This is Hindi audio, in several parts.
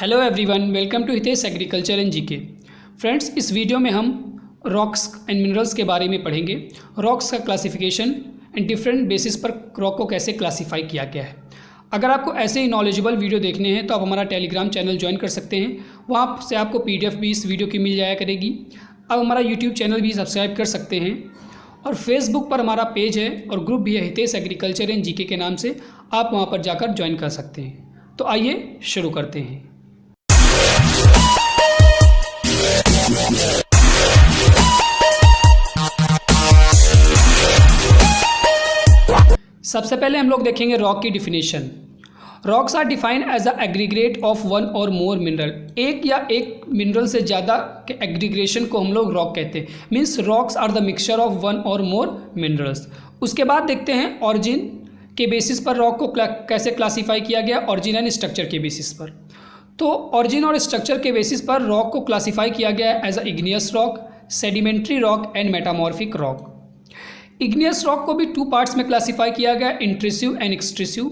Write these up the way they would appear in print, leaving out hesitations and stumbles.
Hello everyone, welcome to Hitesh agriculture and GK. Friends, इस वीडियो में हम रॉक्स एंड मिनरल्स के बारे में पढ़ेंगे। रॉक्स का क्लासिफिकेशन एंड डिफरेंट बेसिस पर रॉक को कैसे क्लासीफाई किया गया है। अगर आपको ऐसे ही नॉलेजेबल वीडियो देखने हैं तो आप हमारा टेलीग्राम चैनल ज्वाइन कर सकते हैं। वहाँ से आपको PDF भी इस वीडियो की मिल जाया करेगी। आप हमारा यूट्यूब चैनल भी सब्सक्राइब कर सकते हैं और फेसबुक पर हमारा पेज है और ग्रुप भी है हितेश एग्रीकल्चर एंड जीके के नाम से। आप वहाँ पर जाकर ज्वाइन कर सकते हैं। तो आइए शुरू करते हैं। सबसे पहले हम लोग देखेंगे रॉक की definition. Rocks are defined as a aggregate of one और मोर मिनरल। एक या एक मिनरल से ज़्यादा के एग्रीग्रेशन को हम लोग रॉक कहते हैं। Means rocks are the mixture of one और मोर मिनरल्स। उसके बाद देखते हैं ऑरिजिन के बेसिस पर रॉक को कैसे क्लासीफाई किया गया, ऑरिजिन एंड स्ट्रक्चर के बेसिस पर। तो ऑरिजिन और स्ट्रक्चर के बेसिस पर रॉक को क्लासीफाई किया गया है as a igneous rock, sedimentary rock and metamorphic rock. Igneous rock को भी टू पार्ट्स में क्लासीफाई किया गया, इंट्रूसिव एंड एक्सट्रूसिव,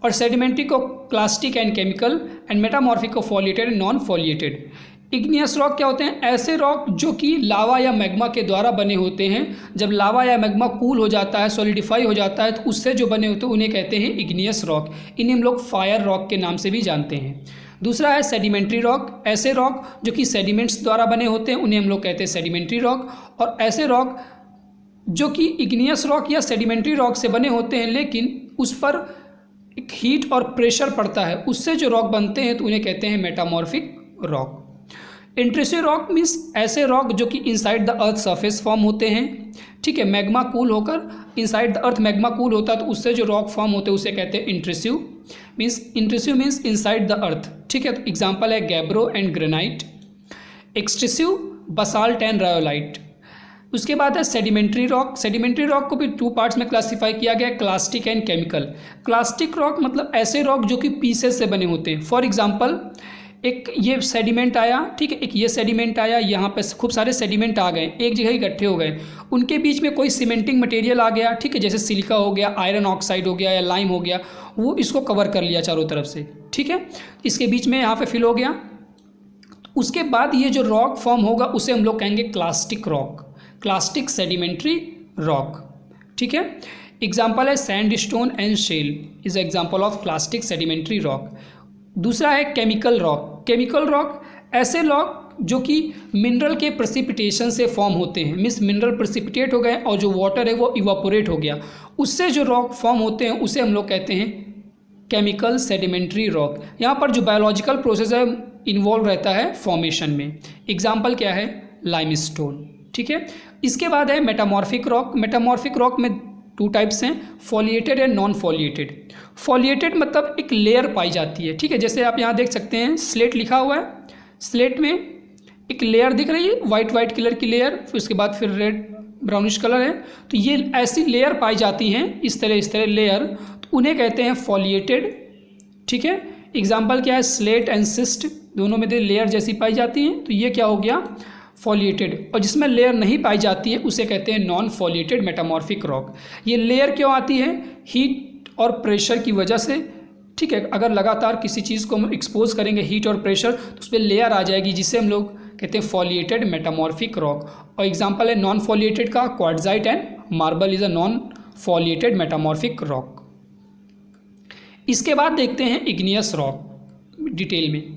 और सेडिमेंट्री को clastic and chemical and metamorphic को foliated and non foliated. Igneous rock क्या होते हैं? ऐसे रॉक जो कि लावा या मैग्मा के द्वारा बने होते हैं। जब लावा या मैग्मा कूल हो जाता है, सॉलिडिफाई हो जाता है, तो उससे जो बने होते हैं उन्हें कहते हैं इग्नियस रॉक। इन्हें हम लोग फायर रॉक के नाम से भी जानते हैं। दूसरा है सेडिमेंट्री रॉक। ऐसे रॉक जो कि सेडिमेंट्स द्वारा बने होते हैं उन्हें हम लोग कहते हैं सेडिमेंट्री रॉक। और ऐसे रॉक जो कि इग्नियस रॉक या सेडिमेंट्री रॉक से बने होते हैं लेकिन उस पर एक हीट और प्रेशर पड़ता है, उससे जो रॉक बनते हैं तो उन्हें कहते हैं metamorphic rock. Intrusive rock means ऐसे रॉक जो कि inside the earth surface form होते हैं। ठीक है, मैग्मा कूल होकर inside the earth magma cool होता है तो उससे जो रॉक फॉर्म होते हैं उसे कहते हैं intrusive. Means inside the earth. ठीक है, तो एग्जाम्पल है gabbro and granite. Extrusive basalt and rhyolite. उसके बाद है सेडिमेंट्री रॉक। सेडिमेंट्री रॉक को भी टू पार्ट्स में क्लासीफाई किया गया है, clastic and chemical. Clastic rock मतलब ऐसे रॉक जो कि पीसेस से बने होते हैं। फॉर एग्जांपल, एक ये सेडिमेंट आया, ठीक है, एक ये सेडिमेंट आया, यहाँ पे खूब सारे सेडिमेंट आ गए, एक जगह इकट्ठे हो गए, उनके बीच में कोई सीमेंटिंग मटेरियल आ गया, ठीक है, जैसे सिलिका हो गया, आयरन ऑक्साइड हो गया या लाइम हो गया, वो इसको कवर कर लिया चारों तरफ से। ठीक है, इसके बीच में यहाँ पे फिल हो गया। उसके बाद ये जो रॉक फॉर्म होगा उसे हम लोग कहेंगे clastic rock, clastic sedimentary rock. ठीक है, एग्जाम्पल है sandstone and shale is example of clastic sedimentary rock. दूसरा है केमिकल रॉक। केमिकल रॉक ऐसे रॉक जो कि मिनरल के प्रेसिपिटेशन से फॉर्म होते हैं। मीन्स मिनरल प्रेसिपिटेट हो गए और जो वाटर है वो इवापोरेट हो गया, उससे जो रॉक फॉर्म होते हैं उसे हम लोग कहते हैं केमिकल सेडिमेंट्री रॉक। यहाँ पर जो बायोलॉजिकल प्रोसेस है इन्वॉल्व रहता है फॉर्मेशन में। एग्जाम्पल क्या है? लाइमस्टोन। ठीक है, इसके बाद है मेटामॉर्फिक रॉक। मेटामॉर्फिक रॉक में टू टाइप्स हैं, फॉलिएटेड एंड नॉन फॉलिएटेड। फॉलिएटेड मतलब एक लेयर पाई जाती है। ठीक है, जैसे आप यहाँ देख सकते हैं स्लेट लिखा हुआ है, स्लेट में एक लेयर दिख रही है, वाइट कलर की लेयर, फिर उसके बाद फिर रेड ब्राउनिश कलर है, तो ये ऐसी लेयर पाई जाती हैं, इस तरह लेयर, तो उन्हें कहते हैं फॉलिएटेड। ठीक है, एग्जाम्पल क्या है? स्लेट एंड सिस्ट, दोनों में लेयर जैसी पाई जाती हैं, तो ये क्या हो गया? फॉलिएटेड। और जिसमें लेयर नहीं पाई जाती है उसे कहते हैं नॉन फॉलिएटेड मेटामॉर्फिक रॉक। ये लेयर क्यों आती है? हीट और प्रेशर की वजह से। ठीक है, अगर लगातार किसी चीज़ को हम एक्सपोज करेंगे हीट और प्रेशर तो उस पर लेयर आ जाएगी, जिसे हम लोग कहते हैं फॉलिएटेड मेटामॉर्फिक रॉक। और एग्जाम्पल है नॉन फॉलिएटेड का quartzite and marble is a non foliated metamorphic rock. इसके बाद देखते हैं इग्नियस रॉक डिटेल में।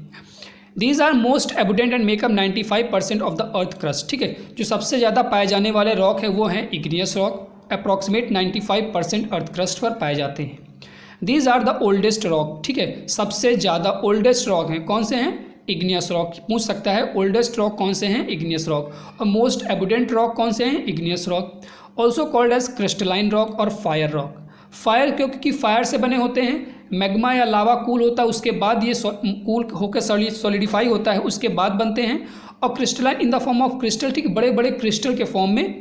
These are most abundant and make up 95% of the earth crust। ठीक है, जो सबसे ज़्यादा पाए जाने वाले रॉक है वो हैं igneous rock. Approximate 95% earth crust पर पाए जाते हैं। These are the oldest rock। ठीक है, सबसे ज़्यादा ओल्डेस्ट रॉक हैं, कौन से हैं? Igneous rock. पूछ सकता है ओल्डेस्ट रॉक कौन से हैं? Igneous rock. और मोस्ट एबुडेंट रॉक कौन से हैं? Igneous rock. Also called as crystalline rock और फायर रॉक। फायर क्योंकि फायर से बने होते हैं, मैग्मा या लावा कूल होता है, उसके बाद ये कूल होकर सॉलिडिफाई होता है, उसके बाद बनते हैं। और crystalline in the form of crystal, ठीक, बड़े बड़े क्रिस्टल के फॉर्म में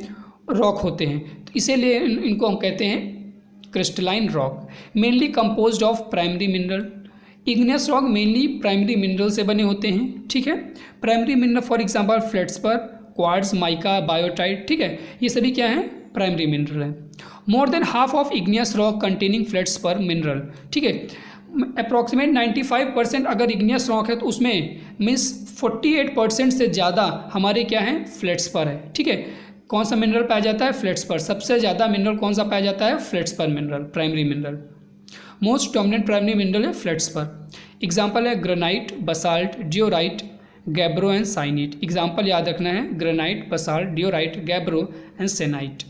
रॉक होते हैं, तो इसीलिए इनको हम कहते हैं crystalline rock. Mainly composed of primary mineral. Igneous rock mainly primary mineral से बने होते हैं। ठीक है, primary mineral for example feldspar, quartz, mica, biotite. ठीक है, ये सभी क्या हैं? प्राइमरी मिनरल है। More than half of igneous rock containing feldspar mineral. ठीक है, अप्रॉक्सीमेट 95% अगर इग्नियस रॉक है तो उसमें मीन्स 48% से ज़्यादा हमारे क्या हैं, फ्लेट्सपर है। ठीक है, कौन सा मिनरल पाया जाता है, फ्लेट्सपर। सबसे ज़्यादा मिनरल कौन सा पाया जाता है, feldspar mineral, primary mineral. Most dominant primary mineral है फ्लेट्सपर। एग्जाम्पल है granite, basalt, diorite, gabbro and syenite. Example याद रखना है, granite, basalt, diorite, gabbro and syenite.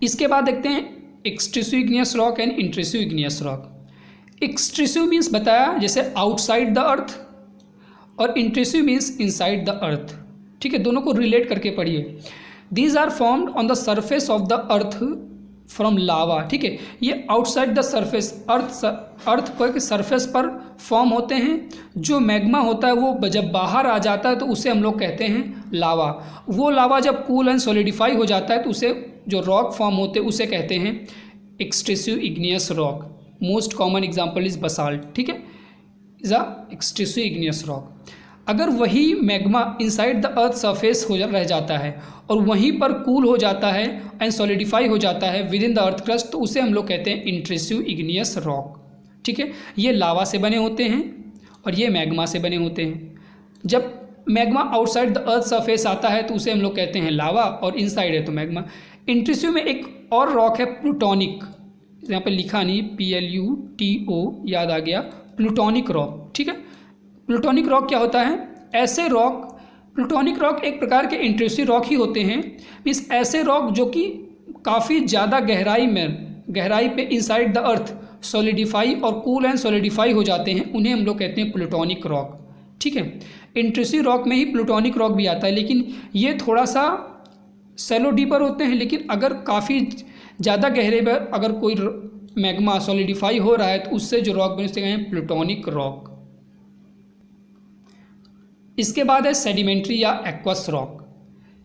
इसके बाद देखते हैं extrusive igneous rock and intrusive igneous rock. Extrusive means बताया जैसे आउटसाइड द अर्थ, और intrusive means inside the earth. ठीक है, दोनों को रिलेट करके पढ़िए। These are formed on the surface of the earth from लावा। ठीक है, ये आउटसाइड द सरफेस, अर्थ पर के सरफेस पर फॉर्म होते हैं। जो मैग्मा होता है वो जब बाहर आ जाता है तो उसे हम लोग कहते हैं लावा। वो लावा जब कूल एंड सॉलिडिफाई हो जाता है तो उसे जो रॉक फॉर्म होते हैं उसे कहते हैं extrusive igneous rock. Most common example is basalt. ठीक है, is a extrusive igneous rock. अगर वही magma inside the earth surface रह जाता है और वहीं पर कूल हो जाता है एंड सॉलिडिफाई हो जाता है with in the earth crust, तो उसे हम लोग कहते हैं इंट्रूसिव इग्नियस रॉक। ठीक है, ये लावा से बने होते हैं और ये मैग्मा से बने होते हैं। जब magma outside the earth surface आता है तो उसे हम लोग कहते हैं लावा, और इनसाइड है तो मैग्मा। इंट्रूसिव में एक और रॉक है प्लूटोनिक, यहाँ पे लिखा नहीं, PLUTO, याद आ गया, प्लूटोनिक रॉक। ठीक है, प्लूटोनिक रॉक क्या होता है, ऐसे रॉक, प्लूटोनिक रॉक एक प्रकार के इंट्रूसिव रॉक ही होते हैं। मीन्स ऐसे रॉक जो कि काफ़ी ज़्यादा गहराई पे इनसाइड द अर्थ सॉलिडिफाई और कूल एंड सॉलिडिफाई हो जाते हैं, उन्हें हम लोग कहते हैं प्लूटोनिक रॉक। ठीक है, इंट्रूसिव रॉक में ही प्लूटोनिक रॉक भी आता है, लेकिन ये थोड़ा सा सेलो डीपर होते हैं। लेकिन अगर काफ़ी ज़्यादा गहरे पर अगर कोई मैग्मा सॉलिडिफाई हो रहा है तो उससे जो रॉक बनते हैं प्लूटोनिक रॉक। इसके बाद है सेडिमेंट्री या एक्वस रॉक।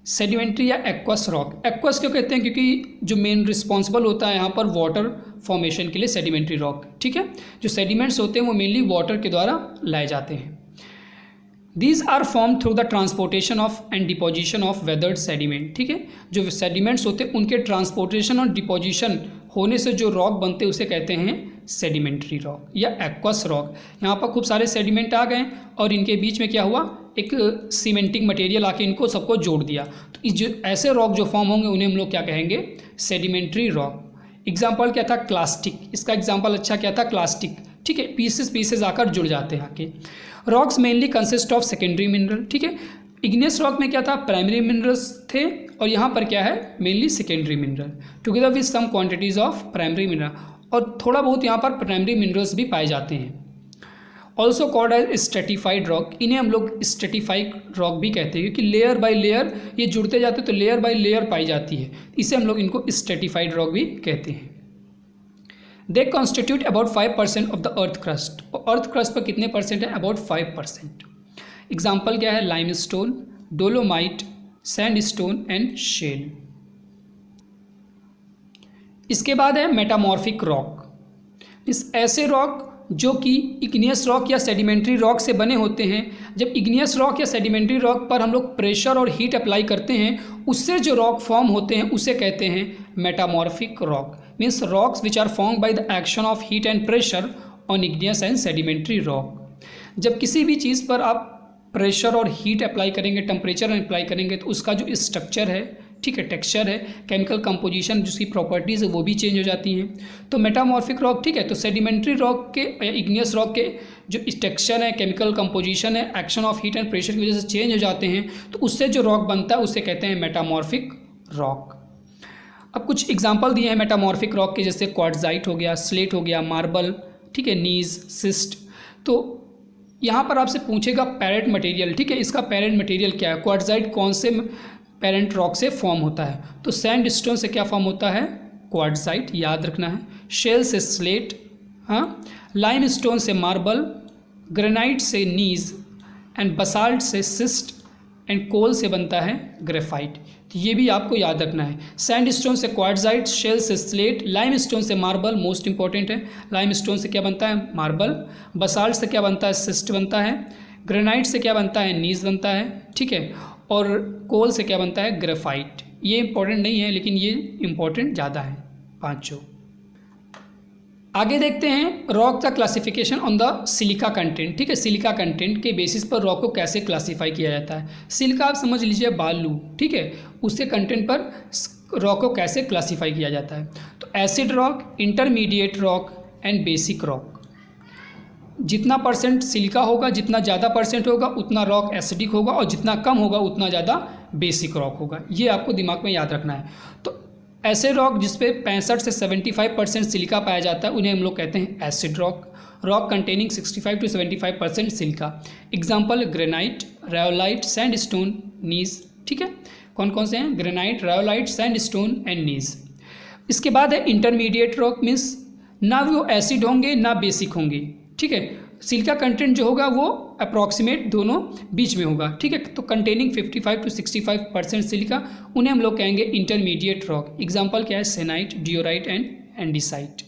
सेडिमेंट्री या एक्वस रॉक, एक्वस क्यों कहते हैं, क्योंकि जो मेन रिस्पॉन्सिबल होता है यहाँ पर वाटर फॉर्मेशन के लिए सेडिमेंट्री रॉक। ठीक है, जो सेडिमेंट्स होते हैं वो मेनली वाटर के द्वारा लाए जाते हैं। These are form through the transportation of and deposition of weathered sediment. ठीक है, जो सेडिमेंट्स होते हैं उनके ट्रांसपोर्टेशन और डिपोजिशन होने से जो रॉक बनते हैं उसे कहते हैं सेडिमेंट्री रॉक या एक्वस रॉक। यहाँ पर खूब सारे सेडिमेंट आ गए और इनके बीच में क्या हुआ, एक सीमेंटिंग मटेरियल आके इनको सबको जोड़ दिया, तो जो ऐसे रॉक जो फॉर्म होंगे उन्हें हम लोग क्या कहेंगे, सेडिमेंट्री रॉक। एग्जाम्पल क्या था, क्लास्टिक। इसका एग्जाम्पल अच्छा क्या था, क्लास्टिक। ठीक है, पीसेस आकर जुड़ जाते हैं आके। Rocks mainly consist of secondary mineral. ठीक है, इग्नियस रॉक में क्या था, प्राइमरी मिनरल्स थे, और यहाँ पर क्या है, mainly secondary mineral together with some quantities of primary mineral, और थोड़ा बहुत यहाँ पर प्राइमरी मिनरल्स भी पाए जाते हैं। Also called as stratified rock, इन्हें हम लोग स्ट्रेटिफाइड रॉक भी कहते हैं, क्योंकि लेयर बाय लेयर ये जुड़ते जाते तो लेयर बाय लेयर पाई जाती है, इसे हम लोग इनको स्ट्रेटिफाइड रॉक भी कहते हैं। They constitute about 5% of the earth crust, और अर्थ क्रस्ट पर कितने परसेंट है, अबाउट 5%। एग्जाम्पल क्या है, limestone, dolomite, sandstone and shale. इसके बाद है मेटामॉर्फिक रॉक। इस ऐसे रॉक जो कि इग्नियस रॉक या सेडिमेंट्री रॉक से बने होते हैं। जब इग्नियस रॉक या सेडिमेंट्री रॉक पर हम लोग प्रेशर और हीट अप्लाई करते हैं, उससे जो रॉक फॉर्म होते हैं उसे कहते हैं metamorphic rock. Means rocks which are form by the action of heat and pressure on igneous and sedimentary rock. जब किसी भी चीज़ पर आप प्रेशर और हीट अप्लाई करेंगे, टेम्परेचर अप्लाई करेंगे, तो उसका जो स्ट्रक्चर है, ठीक है, टेक्सचर है, केमिकल कंपोजिशन, जिसकी प्रॉपर्टीज़ है वो भी चेंज हो जाती हैं। तो मेटामॉर्फिक रॉक, ठीक है, तो सेडिमेंट्री रॉक के या इग्नियस रॉक के जो टेक्सचर है, केमिकल कंपोजिशन है, action of heat and pressure की वजह से चेंज हो जाते हैं, तो उससे जो रॉक बनता है उसे कहते हैं मेटामॉर्फिक रॉक। अब कुछ एग्जाम्पल दिए हैं मेटामॉर्फिक रॉक के, जैसे क्वार्ट्जाइट हो गया, स्लेट हो गया, मार्बल, ठीक है, नीज, सिस्ट। तो यहाँ पर आपसे पूछेगा पेरेंट मटेरियल, ठीक है, इसका पेरेंट मटेरियल क्या है, क्वार्ट्जाइट कौन से पेरेंट रॉक से फॉर्म होता है, तो सैंडस्टोन से क्या फॉर्म होता है, क्वार्ट्जाइट, याद रखना है। शेल से स्लेट, हाँ, लाइमस्टोन से मार्बल, ग्रेनाइट से नीज एंड बसाल्ट से सिस्ट एंड कोल से बनता है ग्रेफाइट। तो ये भी आपको याद रखना है। सैंडस्टोन से क्वार्ट्जाइट, शेल से स्लेट, लाइमस्टोन से मार्बल, मोस्ट इंपॉर्टेंट है, लाइमस्टोन से क्या बनता है, मार्बल, बसाल्ट से क्या बनता है, सिस्ट बनता है, ग्रेनाइट से क्या बनता है, नीज बनता है, ठीक है, और कोल से क्या बनता है, ग्रेफाइट। ये इंपॉर्टेंट नहीं है लेकिन ये इंपॉर्टेंट ज़्यादा है, पाँचों। आगे देखते हैं रॉक का classification on the silica content. ठीक है, सिलिका कंटेंट के बेसिस पर रॉक को कैसे क्लासीफाई किया जाता है। सिलिका आप समझ लीजिए बालू, ठीक है, उसके कंटेंट पर रॉक को कैसे क्लासीफाई किया जाता है। तो acid rock, intermediate rock and basic rock. जितना परसेंट सिलिका होगा, जितना ज़्यादा परसेंट होगा उतना रॉक एसिडिक होगा, और जितना कम होगा उतना ज़्यादा बेसिक रॉक होगा। ये आपको दिमाग में याद रखना है। तो ऐसे रॉक जिसपे 65 से 75% सिलिका पाया जाता है उन्हें हम लोग कहते हैं acid rock. Rock containing 65 to 75% silica. Example granite, rhyolite, sandstone, gneiss. ठीक है, कौन कौन से हैं? Granite, rhyolite, sandstone and gneiss. इसके बाद है इंटरमीडिएट रॉक, मीन्स ना वो एसिड होंगे ना बेसिक होंगे। ठीक है, सिलिका कंटेंट जो होगा वो अप्रॉक्सीमेट दोनों बीच में होगा। ठीक है, तो कंटेनिंग 55 to 65% सिलिका, उन्हें हम लोग कहेंगे इंटरमीडिएट रॉक। एग्जाम्पल क्या है? सेनाइट, डियोराइट एंड एंडीसाइट।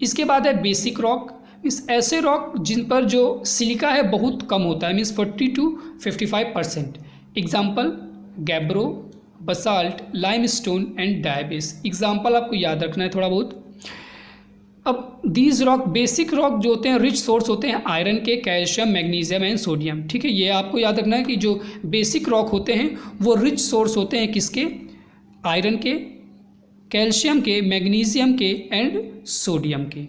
इसके बाद है बेसिक रॉक, मीन्स ऐसे रॉक जिन पर जो सिलिका है बहुत कम होता है, means 40 to 55%। Example gabbro, basalt, limestone and diabase. Example आपको याद रखना है थोड़ा बहुत। अब दीज रॉक, बेसिक रॉक जो होते हैं रिच सोर्स होते हैं आयरन के, कैल्शियम, मैग्नीशियम एंड सोडियम। ठीक है, ये आपको याद रखना है कि जो बेसिक रॉक होते हैं वो रिच सोर्स होते हैं किसके? आयरन के, कैल्शियम के, मैग्नीशियम के एंड सोडियम के।